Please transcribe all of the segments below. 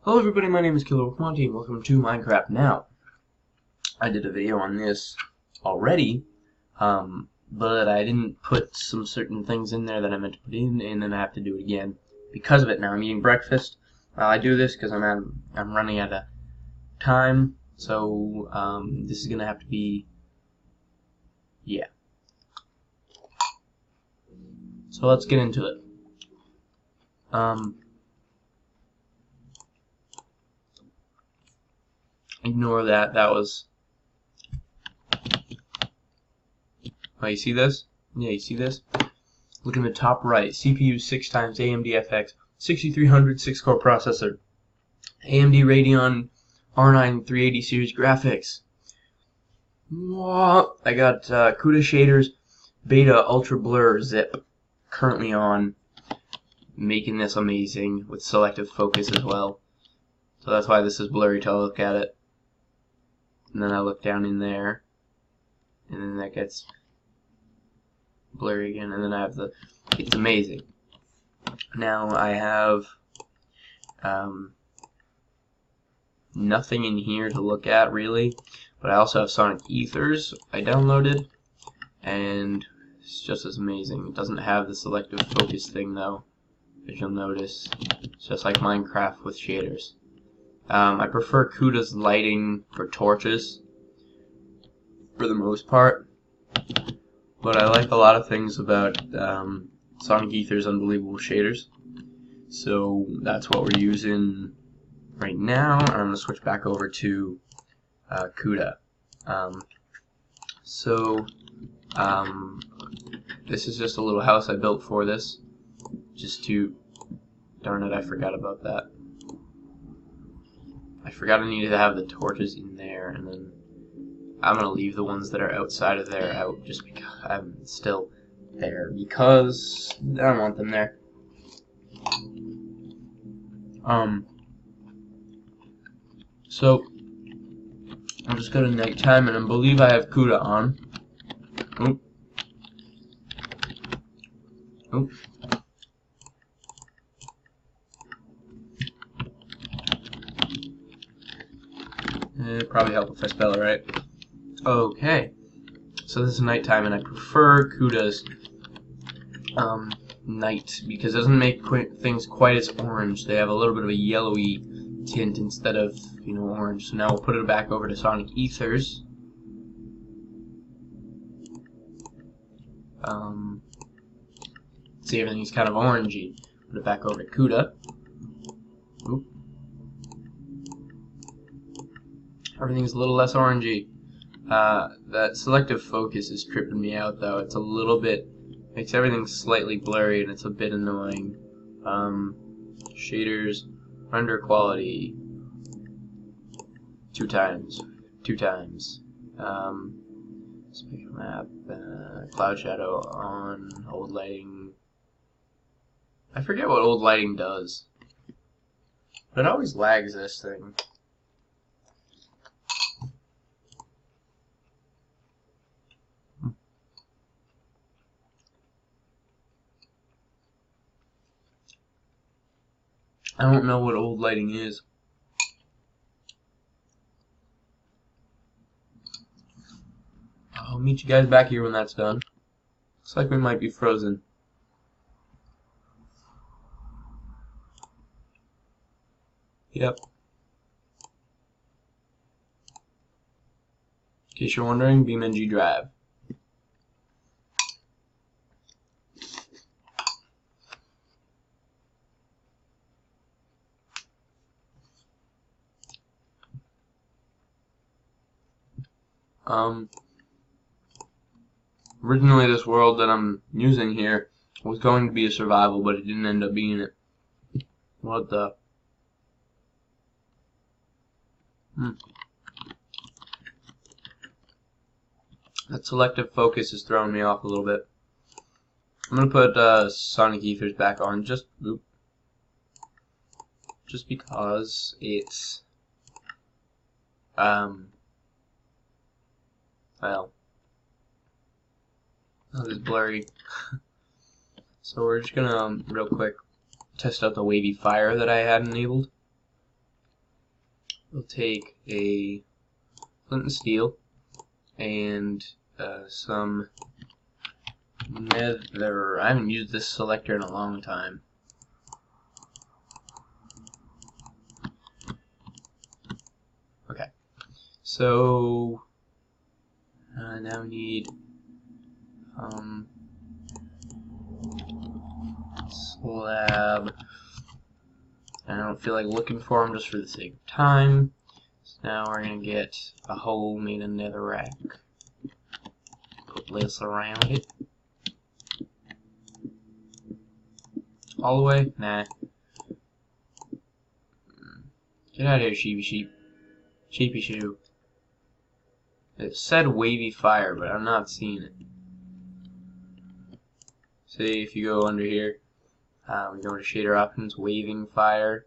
Hello everybody, my name is Killer and welcome to Minecraft. Now, I did a video on this already, but I didn't put some certain things in there that I meant to put in, and then I have to do it again because of it. Now I'm eating breakfast. I do this because I'm running out of time, so this is gonna have to be, yeah. So let's get into it. Ignore that. That was. Oh, you see this? Yeah, you see this? Look in the top right. CPU 6x AMD FX 6300 6-core processor. AMD Radeon R9 380 series graphics. I got CUDA shaders, beta ultra blur zip currently on, making this amazing with selective focus as well. So that's why this is blurry till I look at it. And then I look down in there, and then that gets blurry again, and then I have the, it's amazing. Now I have nothing in here to look at really, but I also have Sonic Ethers I downloaded, and it's just as amazing. It doesn't have the selective focus thing though, as you'll notice. It's just like Minecraft with shaders. I prefer CUDA's lighting for torches for the most part, but I like a lot of things about Sonic Ether's unbelievable shaders. So that's what we're using right now. I'm going to switch back over to CUDA. This is just a little house I built for this, just to, darn it, I forgot about that. I forgot I needed to have the torches in there, and then I'm going to leave the ones that are outside of there out just because I'm still there, because I don't want them there. So I'll just go to nighttime, and I believe I have CUDA on. Oop. Oop. It'd probably help if I spell it right. Okay, so this is nighttime, and I prefer CUDA's night because it doesn't make things quite as orange. They have a little bit of a yellowy tint instead of, you know, orange. So now we'll put it back over to Sonic Ethers. See, everything's kind of orangey. Put it back over to CUDA. Oop. Everything's a little less orangey. That selective focus is tripping me out though. It's a little bit, makes everything slightly blurry, and it's a bit annoying. Shaders, render quality, two times. Spatial map, cloud shadow on, old lighting. I forget what old lighting does, but it always lags this thing. I don't know what old lighting is. I'll meet you guys back here when that's done. Looks like we might be frozen. Yep. In case you're wondering, BeamNG drive. Originally this world that I'm using here was going to be a survival, but it didn't end up being it. What the? That selective focus is throwing me off a little bit. I'm gonna put Sonic Ethers back on, just because it's well, that is blurry. So we're just gonna real quick test out the wavy fire that I had enabled. we'll take a flint and steel and some nether. I haven't used this selector in a long time. Okay, so now we need slab. I don't feel like looking for them just for the sake of time. So now we're gonna get a hole made in netherrack. Put this around it. All the way? Nah. Get out of here, sheepy sheep. Sheepy shoe. It said wavy fire, but I'm not seeing it. See, if you go under here, we go to shader options, waving fire,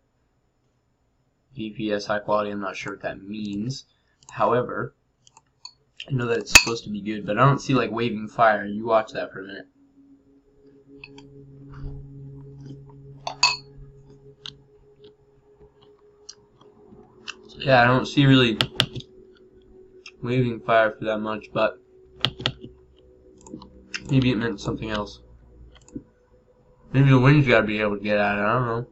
VPS high quality. I'm not sure what that means. However, I know that it's supposed to be good, but I don't see like waving fire. You watch that for a minute. So yeah, I don't see really waving fire for that much, but maybe it meant something else. Maybe the wind's gotta be able to get at it, I don't know.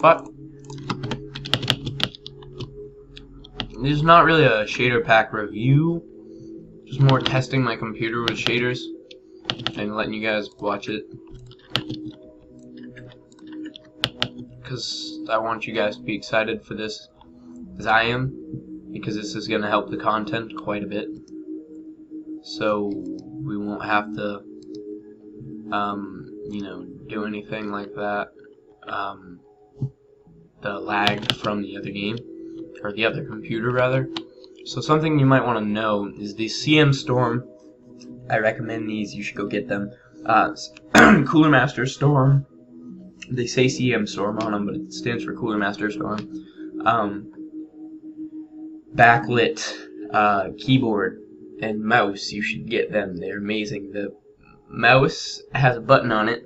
But this is not really a shader pack review, just more testing my computer with shaders and letting you guys watch it, because I want you guys to be excited for this as I am, because this is going to help the content quite a bit, so we won't have to you know, do anything like that, the lag from the other game, or the other computer rather. So something you might want to know is the CM Storm. I recommend these, you should go get them. Cooler Master Storm. They say CM Storm on them, but it stands for Cooler Master Storm. Backlit keyboard and mouse, you should get them. They're amazing. The mouse has a button on it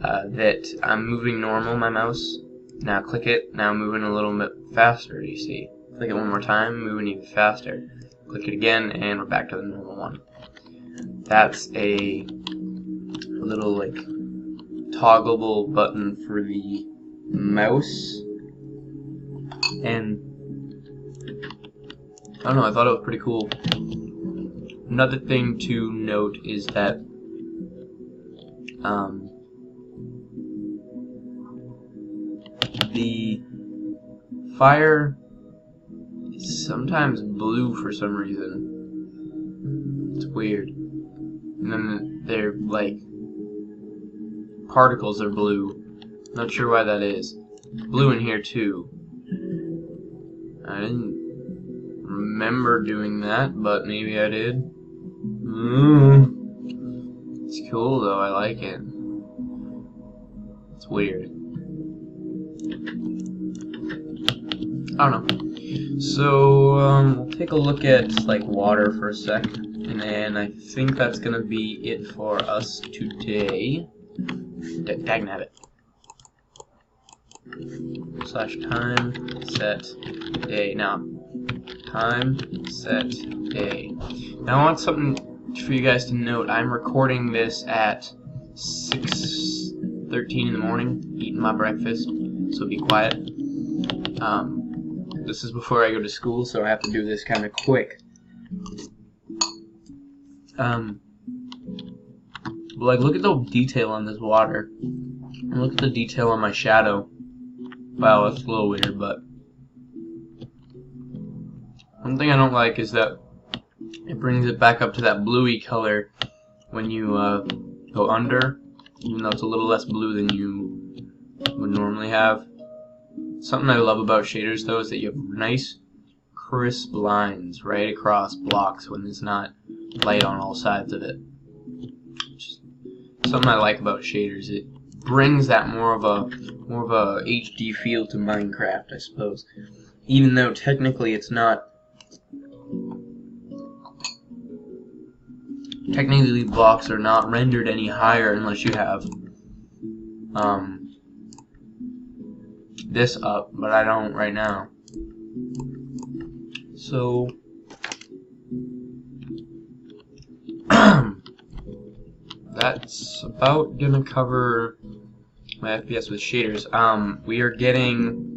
that I'm moving normal, my mouse. Now click it, now I'm moving a little bit faster, you see. Click it one more time, moving even faster. Click it again, and we're back to the normal one. That's a little like toggleable button for the mouse, and I don't know, I thought it was pretty cool. Another thing to note is that the fire is sometimes blue for some reason. It's weird. And then they're like particles are blue. Not sure why that is. Blue in here too. I didn't remember doing that, but maybe I did. It's cool though, I like it. It's weird. I don't know. So we'll take a look at like water for a sec, and then I think that's gonna be it for us today. Dagnabbit. /time set day. Now time set day. Now I want something for you guys to note. I'm recording this at 6:13 in the morning, eating my breakfast, so be quiet. This is before I go to school, so I have to do this kind of quick. Like, look at the detail on this water. And look at the detail on my shadow. Wow, that's a little weird, but one thing I don't like is that it brings it back up to that bluey color when you go under, even though it's a little less blue than you would normally have. Something I love about shaders though is that you have nice crisp lines right across blocks when there's not light on all sides of it. Just something I like about shaders. It brings that more of a HD feel to Minecraft, I suppose. Even though technically it's not technically blocks are not rendered any higher unless you have this up, but I don't right now. So that's about gonna cover my FPS with shaders. We are getting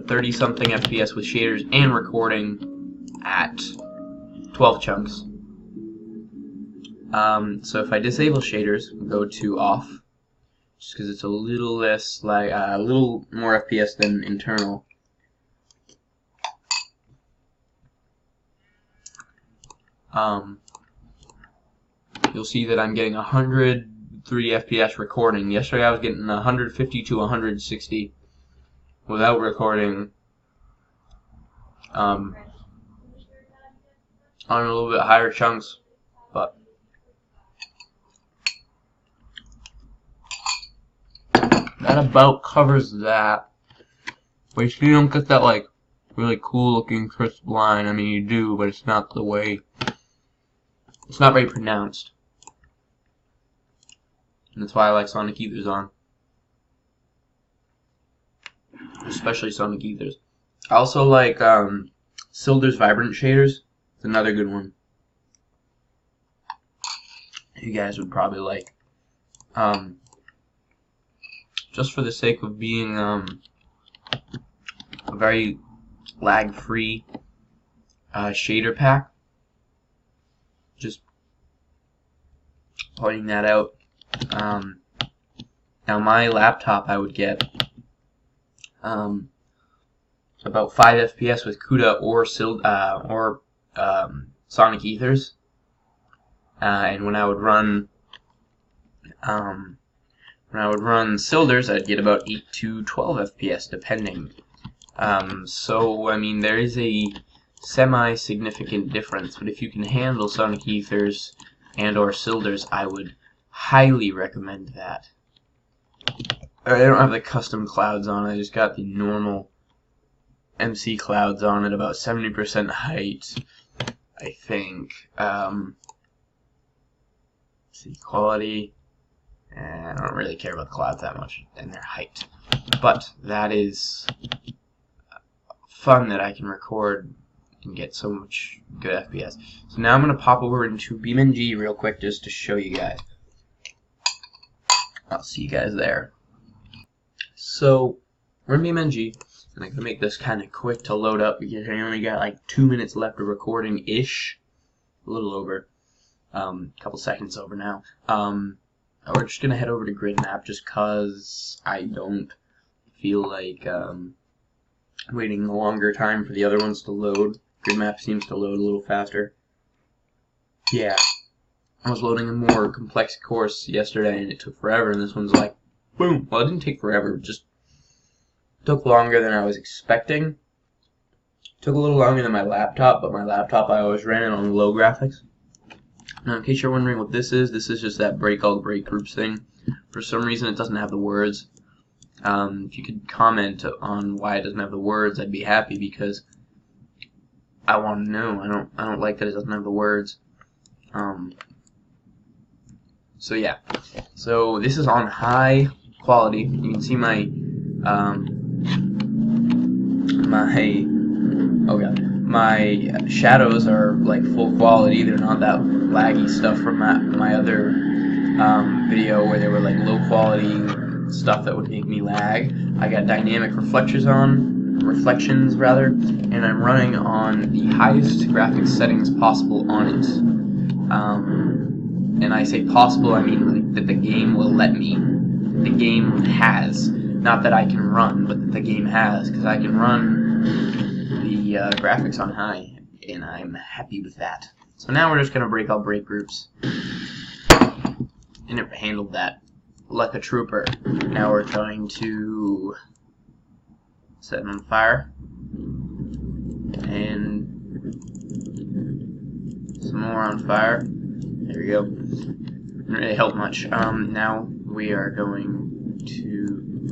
30 something FPS with shaders and recording at 12 chunks. So if I disable shaders, go to off, just because it's a little less, like a little more FPS than internal. You'll see that I'm getting 103 FPS recording. Yesterday I was getting 150 to 160 without recording. On a little bit higher chunks, but that about covers that. But you still don't get that like really cool looking crisp line. I mean, you do, but it's not the way. It's not very pronounced, and that's why I like Sonic Ethers on, especially Sonic Ethers. I also like Silder's Vibrant Shaders. It's another good one. You guys would probably like. Just for the sake of being a very lag-free shader pack. Just pointing that out. Now my laptop I would get about 5 FPS with CUDA or Sonic Ethers, and when I would run Silders, I'd get about 8 to 12 FPS depending. So I mean there is a semi-significant difference, but if you can handle Sonic Ethers and or Silders, I would highly recommend that. I don't have the custom clouds on, I just got the normal MC clouds on at about 70% height, I think. See, quality, and I don't really care about the clouds that much and their height, but that is fun that I can record and get so much good FPS. So now I'm going to pop over into BeamNG real quick just to show you guys. I'll see you guys there. So we're in BeamNG, and I'm going to make this kind of quick to load up because I only got like 2 minutes left of recording-ish. A little over. A couple seconds over now. We're just going to head over to Grid Map just because I don't feel like waiting a longer time for the other ones to load. Grid Map seems to load a little faster. Yeah. I was loading a more complex course yesterday and it took forever, and this one's like, boom. Well, it didn't take forever, it just took longer than I was expecting. Took a little longer than my laptop, but my laptop I always ran it on low graphics. Now, in case you're wondering what this is just that break all break groups thing. For some reason, it doesn't have the words. If you could comment on why it doesn't have the words, I'd be happy because I want to know. I don't like that it doesn't have the words. So yeah. So this is on high quality. You can see my my shadows are like full quality. They're not that laggy stuff from my other video where they were like low quality stuff that would make me lag. I got dynamic reflections rather, and I'm running on the highest graphics settings possible on it. And I say possible, I mean like that the game will let me. The game has, not that I can run, but that the game has, because I can run the graphics on high, and I'm happy with that. So now we're just gonna break all break groups, and it handled that like a trooper. Now we're trying to set it on fire, and some more on fire. There we go. Didn't really help much. Now we are going to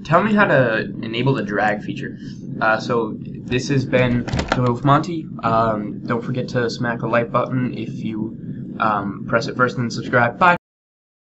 tell me how to enable the drag feature. So this has been with Monty. Don't forget to smack the like button if you Press it first and then subscribe. Bye!